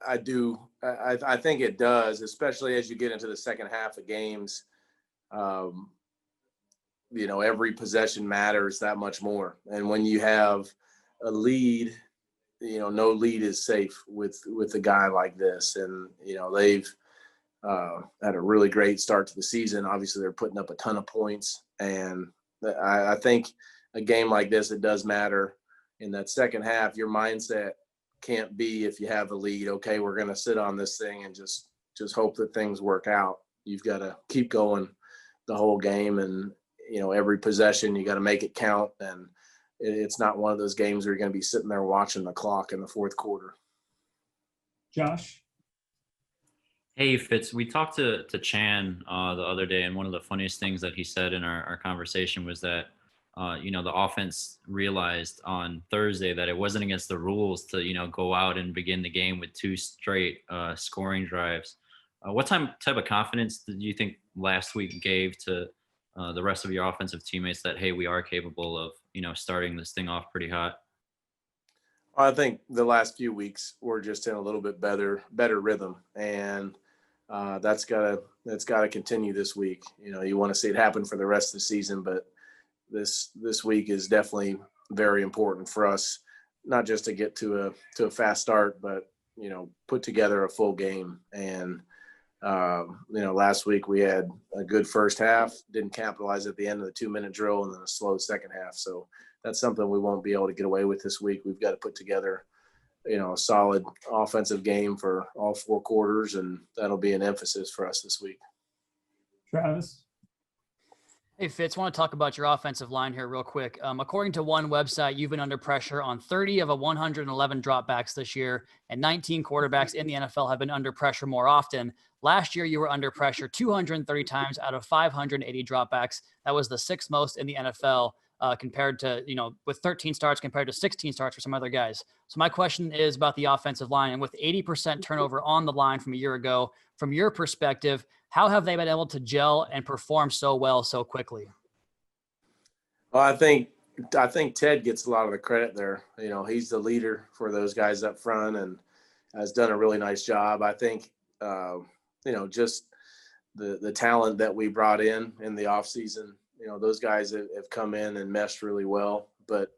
I do. I think it does, especially as you get into the second half of games. Um, every possession matters that much more. And when you have a lead, no lead is safe with a guy like this. And, they've had a really great start to the season. Obviously, they're putting up a ton of points. And I think a game like this, it does matter. In that second half, your mindset can't be, if you have a lead, okay, we're going to sit on this thing and just hope that things work out. You've got to keep going the whole game, and every possession you got to make it count. And it's not one of those games where you're going to be sitting there watching the clock in the fourth quarter. Josh? Hey, Fitz, we talked to Chan the other day, and one of the funniest things that he said in our conversation was that the offense realized on Thursday that it wasn't against the rules to, go out and begin the game with 2 straight scoring drives. What type of confidence did you think last week gave to the rest of your offensive teammates that, hey, we are capable of, starting this thing off pretty hot? I think the last few weeks we're just in a little bit better rhythm, and that's gotta continue this week. You want to see it happen for the rest of the season, but this week is definitely very important for us, not just to get to a fast start, but put together a full game. And last week we had a good first half, didn't capitalize at the end of the 2-minute drill, and then a slow second half. So that's something we won't be able to get away with this week. We've got to put together a solid offensive game for all 4 quarters, and that'll be an emphasis for us this week. Travis? Hey, Fitz, I want to talk about your offensive line here real quick. According to one website, you've been under pressure on 30 of 111 dropbacks this year, and 19 quarterbacks in the NFL have been under pressure more often. Last year, you were under pressure 230 times out of 580 dropbacks. That was the 6th most in the NFL compared to, with 13 starts compared to 16 starts for some other guys. So my question is about the offensive line, and with 80% turnover on the line from a year ago, from your perspective, how have they been able to gel and perform so well so quickly? Well, I think Ted gets a lot of the credit there. He's the leader for those guys up front and has done a really nice job. I think, just the talent that we brought in the offseason, those guys have come in and meshed really well. But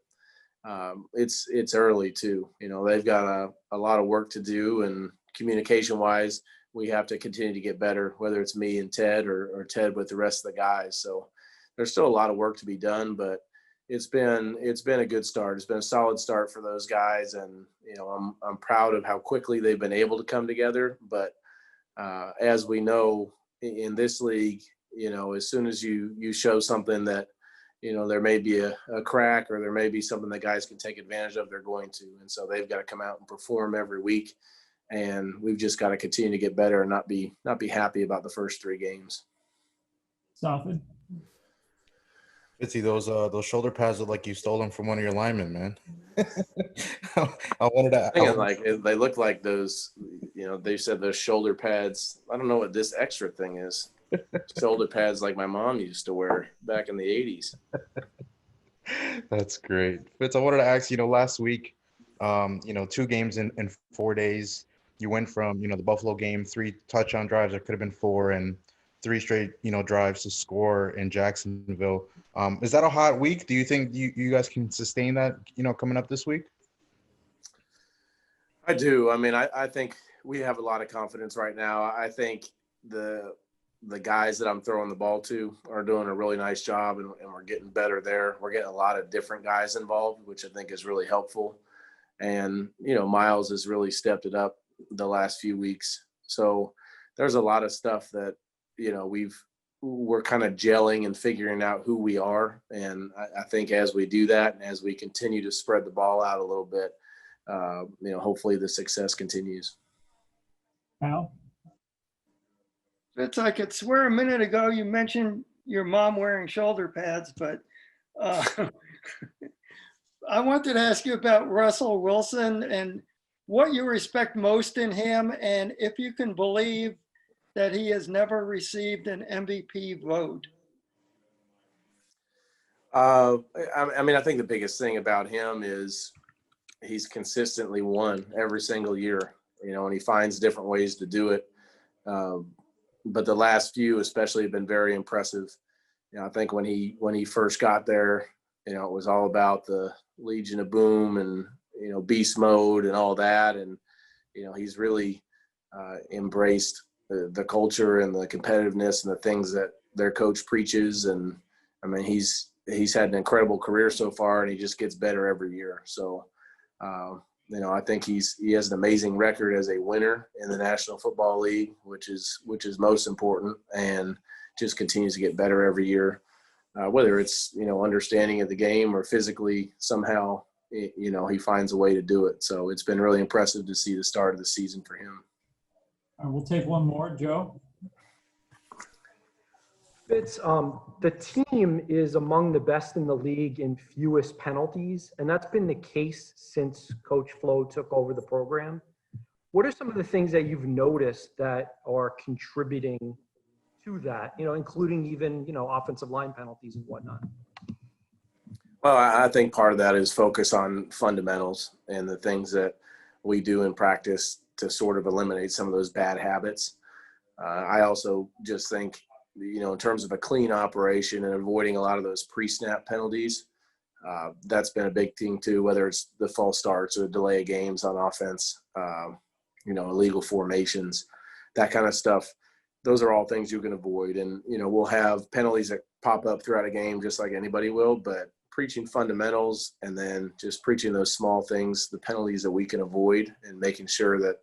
it's early too. They've got a lot of work to do, and communication-wise, we have to continue to get better, whether it's me and Ted or Ted with the rest of the guys. So there's still a lot of work to be done, but it's been a good start. It's been a solid start for those guys, and I'm proud of how quickly they've been able to come together. But as we know in this league, as soon as you show something that there may be a crack, or there may be something that guys can take advantage of, they're going to. And so they've got to come out and perform every week. And we've just got to continue to get better and not be happy about the first 3 games. Soften. Fitzy, those shoulder pads look like you stole them from one of your linemen, man. I wanted to. They look like those. They said those shoulder pads. I don't know what this extra thing is. Shoulder pads like my mom used to wear back in the 80s. That's great, Fitz. I wanted to ask. Last week, 2 games in 4 days. You went from, the Buffalo game, 3 touchdown drives that could have been 4, and 3 straight, drives to score in Jacksonville. Is that a hot week? Do you think you guys can sustain that, coming up this week? I do. I mean, I think we have a lot of confidence right now. I think the guys that I'm throwing the ball to are doing a really nice job, and we're getting better there. We're getting a lot of different guys involved, which I think is really helpful. And, Miles has really stepped it up the last few weeks. So there's a lot of stuff that, we're kind of gelling and figuring out who we are. And I think as we do that, and as we continue to spread the ball out a little bit, hopefully the success continues. Al? Fitz, I could swear a minute ago you mentioned your mom wearing shoulder pads, but I wanted to ask you about Russell Wilson and what you respect most in him, and if you can believe that he has never received an MVP vote. I think the biggest thing about him is he's consistently won every single year. and he finds different ways to do it. But the last few especially have been very impressive. I think when he first got there, it was all about the Legion of Boom and, beast mode and all that. And, he's really embraced the culture and the competitiveness and the things that their coach preaches. And I mean, he's had an incredible career so far, and he just gets better every year. So, I think he has an amazing record as a winner in the National Football League, which is most important, and just continues to get better every year. Whether it's, understanding of the game or physically somehow, he finds a way to do it. So it's been really impressive to see the start of the season for him. All right, we'll take one more. Joe? Fitz, the team is among the best in the league in fewest penalties, and that's been the case since Coach Flo took over the program. What are some of the things that you've noticed that are contributing to that, including even, offensive line penalties and whatnot? Well, I think part of that is focus on fundamentals and the things that we do in practice to sort of eliminate some of those bad habits. I also just think, in terms of a clean operation and avoiding a lot of those pre-snap penalties, that's been a big thing too, whether it's the false starts or the delay of games on offense, illegal formations, that kind of stuff. Those are all things you can avoid. And, we'll have penalties that pop up throughout a game just like anybody will, but preaching fundamentals and then just preaching those small things, the penalties that we can avoid, and making sure that,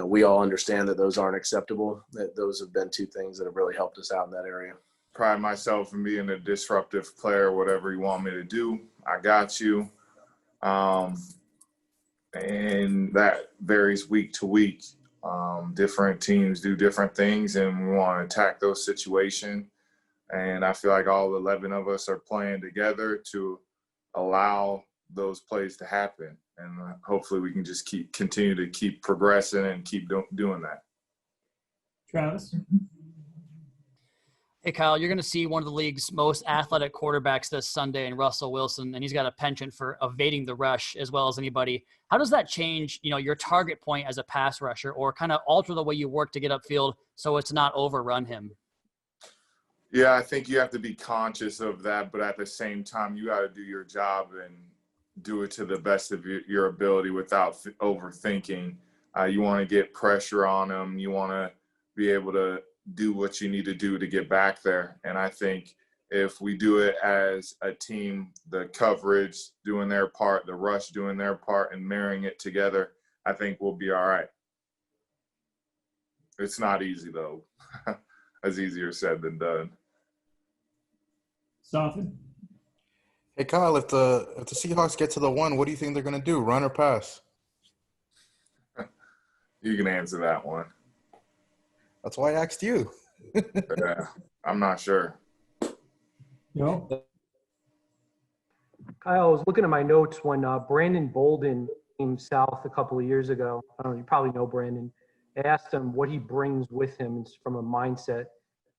we all understand that those aren't acceptable, that those have been two things that have really helped us out in that area. Pride myself in being a disruptive player. Whatever you want me to do, I got you. And that varies week to week. Different teams do different things, and we want to attack those situations. And I feel like all 11 of us are playing together to allow those plays to happen. And hopefully we can just continue to keep progressing and keep doing that. Travis? Hey, Kyle, you're going to see one of the league's most athletic quarterbacks this Sunday in Russell Wilson, and he's got a penchant for evading the rush as well as anybody. How does that change, your target point as a pass rusher, or kind of alter the way you work to get upfield so it's not overrun him? Yeah, I think you have to be conscious of that, but at the same time, you got to do your job and do it to the best of your ability without overthinking. You want to get pressure on them. You want to be able to do what you need to do to get back there. And I think if we do it as a team, the coverage doing their part, the rush doing their part, and marrying it together, I think we'll be all right. It's not easy, though. It's easier said than done. Soften? Hey, Kyle, if the Seahawks get to the 1, what do you think they're going to do, run or pass? You can answer that one. That's why I asked you. Yeah, I'm not sure. Joe? Kyle, I was looking at my notes when Brandon Bolden came south a couple of years ago. I don't know, you probably know Brandon. I asked him what he brings with him from a mindset,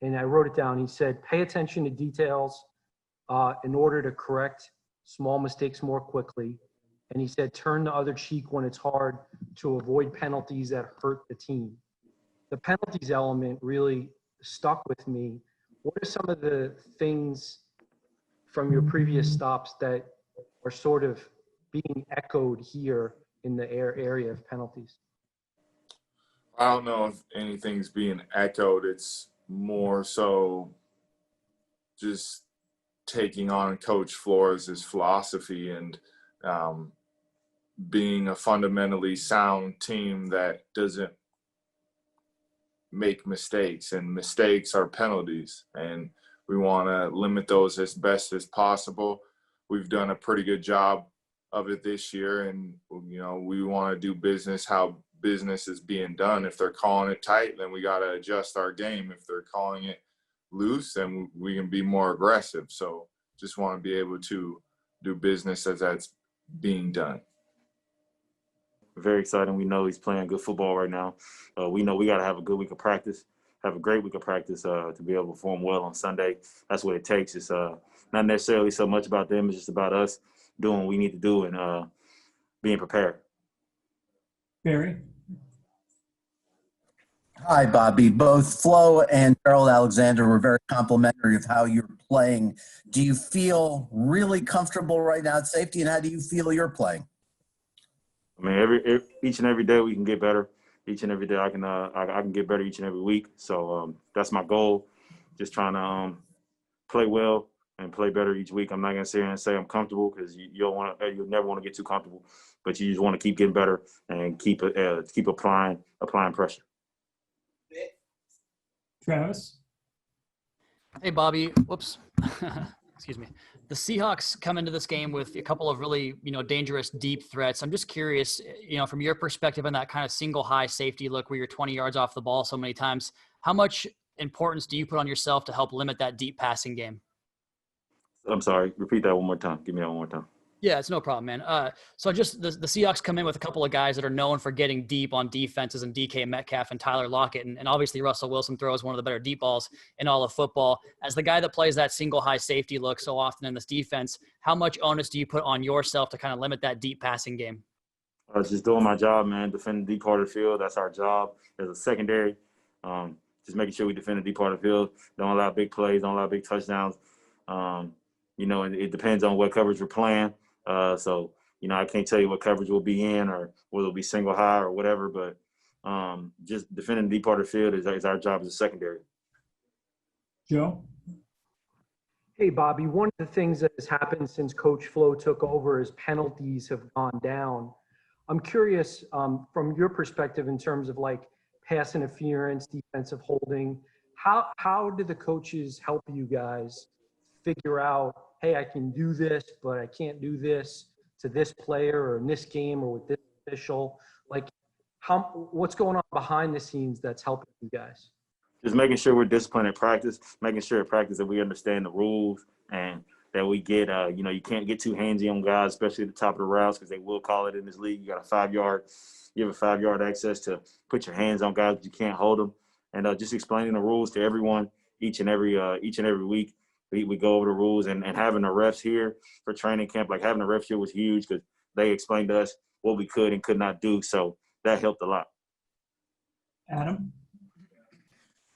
and I wrote it down. He said, pay attention to details in order to correct small mistakes more quickly. And he said, turn the other cheek when it's hard to avoid penalties that hurt the team. The penalties element really stuck with me. What are some of the things from your previous stops that are sort of being echoed here in the area of penalties? I don't know if anything's being echoed. It's more so just taking on Coach Flores' philosophy and being a fundamentally sound team that doesn't make mistakes, and mistakes are penalties, and we want to limit those as best as possible. We've done a pretty good job of it this year, and we want to do business how business is being done. If they're calling it tight, then we got to adjust our game. If they're calling it loose, then we can be more aggressive. So just want to be able to do business as that's being done. Very exciting. We know he's playing good football right now. We know we got to have a good week of practice, have a great week of practice to be able to perform well on Sunday. That's what it takes. It's not necessarily so much about them. It's just about us doing what we need to do and being prepared. Barry? Hi, Bobby. Both Flo and Gerald Alexander were very complimentary of how you're playing. Do you feel really comfortable right now at safety, and how do you feel you're playing? I mean, each and every day we can get better. Each and every day I can get better each and every week. So that's my goal. Just trying to play well and play better each week. I'm not gonna sit here and say I'm comfortable, because you'll never want to get too comfortable, but you just want to keep getting better and keep applying pressure. Travis? Hey, Bobby. Whoops. Excuse me. The Seahawks come into this game with a couple of really, dangerous deep threats. I'm just curious, from your perspective on that kind of single high safety look where you're 20 yards off the ball so many times, how much importance do you put on yourself to help limit that deep passing game? I'm sorry. Repeat that one more time. Give me that one more time. Yeah, it's no problem, man. So just the Seahawks come in with a couple of guys that are known for getting deep on defenses, and DK Metcalf and Tyler Lockett. And obviously Russell Wilson throws one of the better deep balls in all of football. As the guy that plays that single high safety look so often in this defense, how much onus do you put on yourself to kind of limit that deep passing game? I was just doing my job, man. Defending the deep part of the field. That's our job as a secondary. Just making sure we defend the deep part of the field. Don't allow big plays. Don't allow big touchdowns. And it depends on what coverage we're playing. So I can't tell you what coverage we'll be in, or whether it'll be single high or whatever. But just defending the deep part of the field is our job as a secondary. Joe? Hey, Bobby, one of the things that has happened since Coach Flo took over is penalties have gone down. I'm curious, from your perspective, in terms of like pass interference, defensive holding, how did the coaches help you guys figure out, hey, I can do this, but I can't do this to this player or in this game or with this official? Like, what's going on behind the scenes that's helping you guys? Just making sure we're disciplined at practice, making sure at practice that we understand the rules, and that we get, you can't get too handsy on guys, especially at the top of the routes, because they will call it in this league. You have a 5-yard access to put your hands on guys, but you can't hold them. And just explaining the rules to everyone each and every week. We go over the rules, and having the refs here for training camp, like having the refs here was huge, because they explained to us what we could and could not do. So that helped a lot. Adam?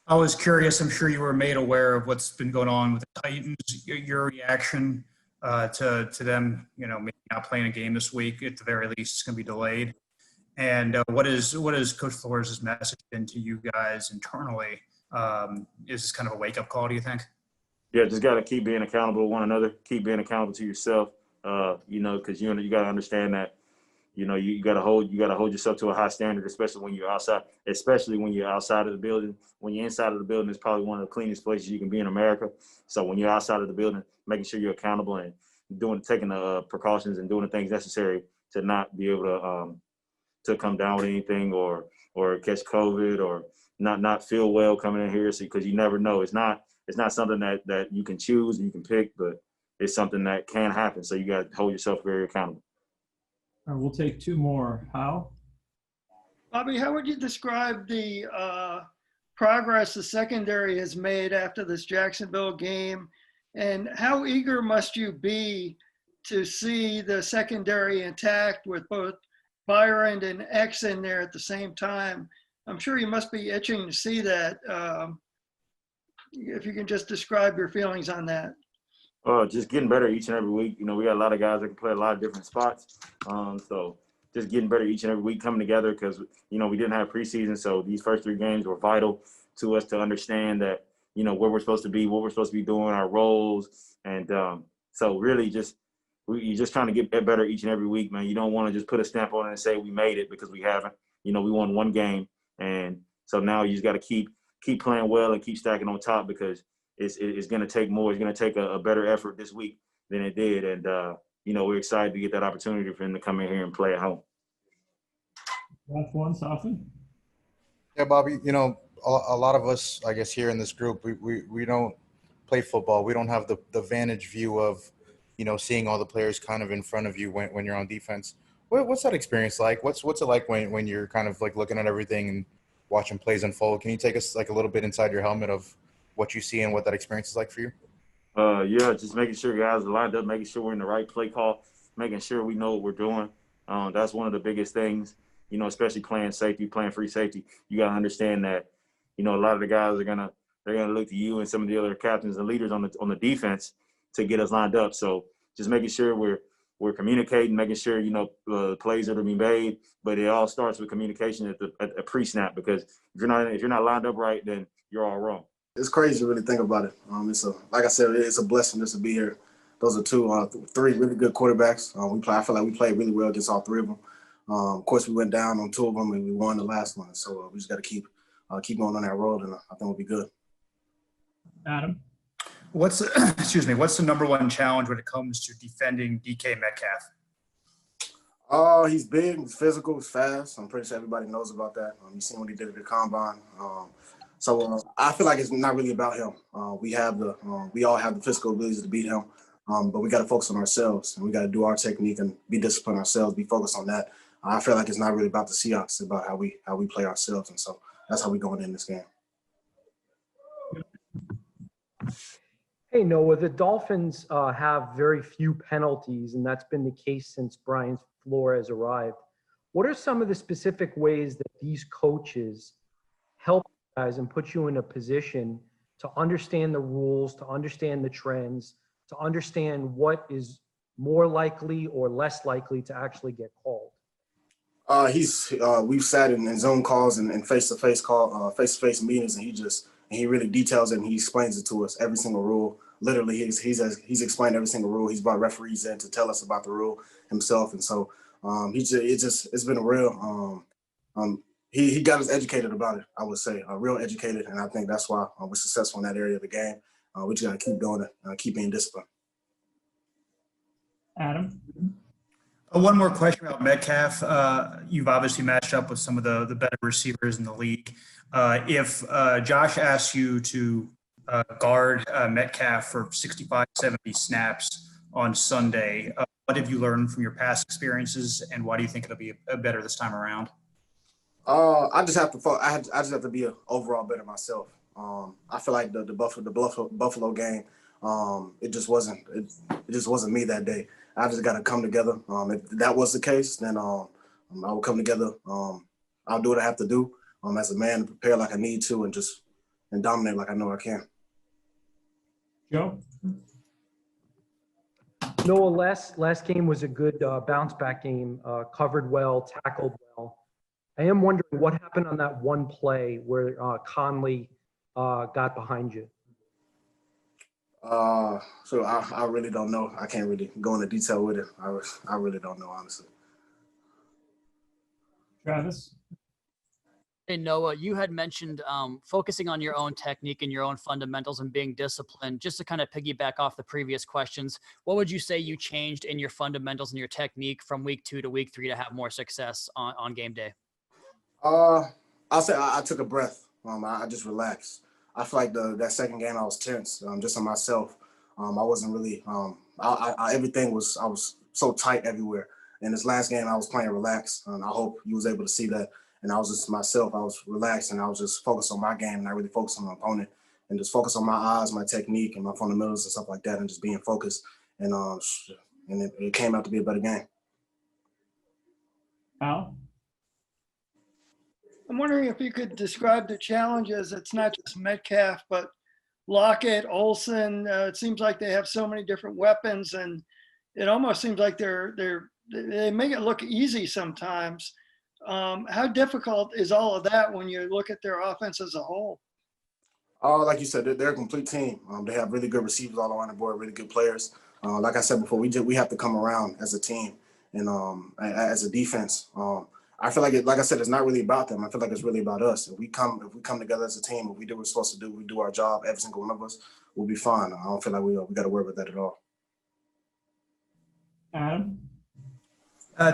I was curious, I'm sure you were made aware of what's been going on with the Titans. Your reaction to them, maybe not playing a game this week, at the very least, it's going to be delayed. And what is Coach Flores' message been to you guys internally? Is this kind of a wake-up call, do you think? Yeah, just got to keep being accountable to one another, keep being accountable to yourself, because you got to understand that, you got to hold yourself to a high standard, especially when you're outside of the building. When you're inside of the building, it's probably one of the cleanest places you can be in America. So when you're outside of the building, making sure you're accountable and taking the precautions and doing the things necessary to not be able to come down with anything or catch COVID or not feel well coming in here. So, because you never know. It's not something that you can choose and you can pick, but it's something that can happen. So you got to hold yourself very accountable. All right, we'll take two more. How? Bobby, how would you describe the progress the secondary has made after this Jacksonville game? And how eager must you be to see the secondary intact with both Byron and X in there at the same time? I'm sure you must be itching to see that. If you can just describe your feelings on that. Just getting better each and every week. We got a lot of guys that can play a lot of different spots. So just getting better each and every week, coming together, because, we didn't have preseason. So these first 3 games were vital to us to understand that, where we're supposed to be, what we're supposed to be doing, our roles. And so really you're just trying to get better each and every week, man. You don't want to just put a stamp on it and say we made it, because we haven't. We won 1 game. And so now you just got to keep playing well and keep stacking on top, because it's going to take more. It's going to take a better effort this week than it did. And, we're excited to get that opportunity for him to come in here and play at home. Last one, Sofin. Yeah, Bobby, a lot of us, I guess, here in this group, we don't play football. We don't have the vantage view of, seeing all the players kind of in front of you when you're on defense. What's that experience like? What's it like when you're kind of like looking at everything and watching plays unfold? Can you take us like a little bit inside your helmet of what you see and what that experience is like for you? Yeah, just making sure guys are lined up, making sure we're in the right play call, making sure we know what we're doing. That's one of the biggest things. you know, especially playing safety, playing free safety, you got to understand that, you know, a lot of the guys they're gonna look to you and some of the other captains and leaders on the defense to get us lined up. So just making sure we're communicating, making sure, you know, plays are to be made, but it all starts with communication at the pre-snap, because if you're not lined up right, then you're all wrong. It's crazy to really think about it. Like I said, it's a blessing just to be here. Those are three really good quarterbacks. I feel like we played really well against all three of them. Of course, we went down on two of them and we won the last one. So we just got to keep going on that road, and I think we'll be good. Adam? What's the number one challenge when it comes to defending DK Metcalf? He's big, he's physical, he's fast. I'm pretty sure everybody knows about that. You've seen what he did at the combine. So I feel like it's not really about him. We all have the physical abilities to beat him, but we got to focus on ourselves, and we got to do our technique and be disciplined ourselves, be focused on that. I feel like it's not really about the Seahawks, it's about how we play ourselves, and so that's how we're going in this game. Hey, Noah, the Dolphins have very few penalties, and that's been the case since Brian Flores arrived. What are some of the specific ways that these coaches help you guys and put you in a position to understand the rules, to understand the trends, to understand what is more likely or less likely to actually get called? We've sat in Zoom calls and face-to-face meetings, and he really details it and he explains it to us, every single rule. Literally, he's explained every single rule. He's brought referees in to tell us about the rule himself, and so it's been a real. He got us educated about it, I would say, real educated, and I think that's why we're successful in that area of the game. We just got to keep doing it, keep being disciplined. Adam? One more question about Metcalf. You've obviously matched up with some of the better receivers in the league. If Josh asks you to guard Metcalf for 65, 70 snaps on Sunday, what have you learned from your past experiences, and why do you think it'll be better this time around? I just have to be an overall better myself. I feel like the Buffalo game, it just wasn't me that day. I just got to come together. If that was the case, then I will come together. I'll do what I have to do as a man, and prepare like I need to, and dominate like I know I can. Joe? Noah, last game was a good bounce back game, covered well, tackled well. I am wondering what happened on that one play where Conley got behind you. So I really don't know. I can't really go into detail with it. I really don't know, honestly. Travis? Hey, Noah, you had mentioned focusing on your own technique and your own fundamentals and being disciplined. Just to kind of piggyback off the previous questions, what would you say you changed in your fundamentals and your technique from week 2 to week 3 to have more success on game day? I'll say I took a breath. I just relaxed. I feel like that second game I was tense, just on myself. I wasn't really. I was so tight everywhere. In this last game, I was playing relaxed. I hope you was able to see that. And I was just myself. I was relaxed, and I was just focused on my game, and I really focused on my opponent, and just focused on my eyes, my technique, and my fundamentals and stuff like that, and just being focused. And it came out to be a better game. Al? I'm wondering if you could describe the challenges. It's not just Metcalf, but Lockett, Olsen. It seems like they have so many different weapons, and it almost seems like they make it look easy sometimes. How difficult is all of that when you look at their offense as a whole? Like you said, they're a complete team. They have really good receivers all around the board, really good players. Like I said before, we have to come around as a team and as a defense. I feel like I said, it's not really about them. I feel like it's really about us. If we come together as a team, if we do what we're supposed to do, we do our job, every single one of us, we'll be fine. I don't feel like we got to worry about that at all. Adam?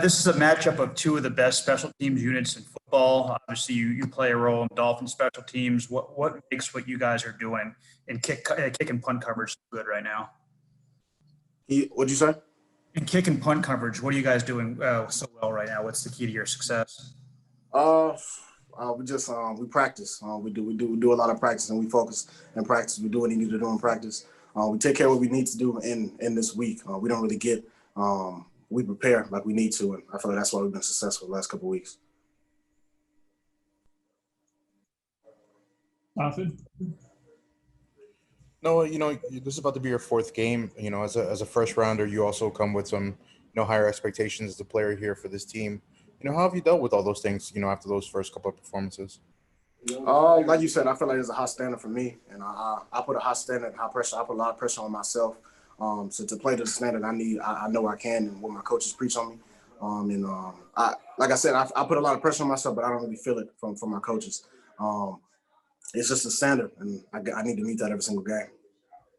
This is a matchup of two of the best special teams units in football. Obviously, you play a role in Dolphins special teams. What makes what you guys are doing in kick and punt coverage so good right now? What'd you say? In kick and punt coverage, what are you guys doing so well right now? What's the key to your success? We practice. We do a lot of practice, and we focus in practice. We do what we need to do in practice. We take care of what we need to do in this week. We don't really get. We prepare like we need to, and I feel like that's why we've been successful the last couple of weeks. Jonathan? Noah, this is about to be your fourth game. As a first rounder, you also come with some, higher expectations as a player here for this team. How have you dealt with all those things, after those first couple of performances? Like you said, I feel like it's a high standard for me, and I put a high standard, high pressure. I put a lot of pressure on myself. So to play to the standard I know I can, and what my coaches preach on me. Like I said, I put a lot of pressure on myself, but I don't really feel it from my coaches. It's just a standard, and I need to meet that every single game.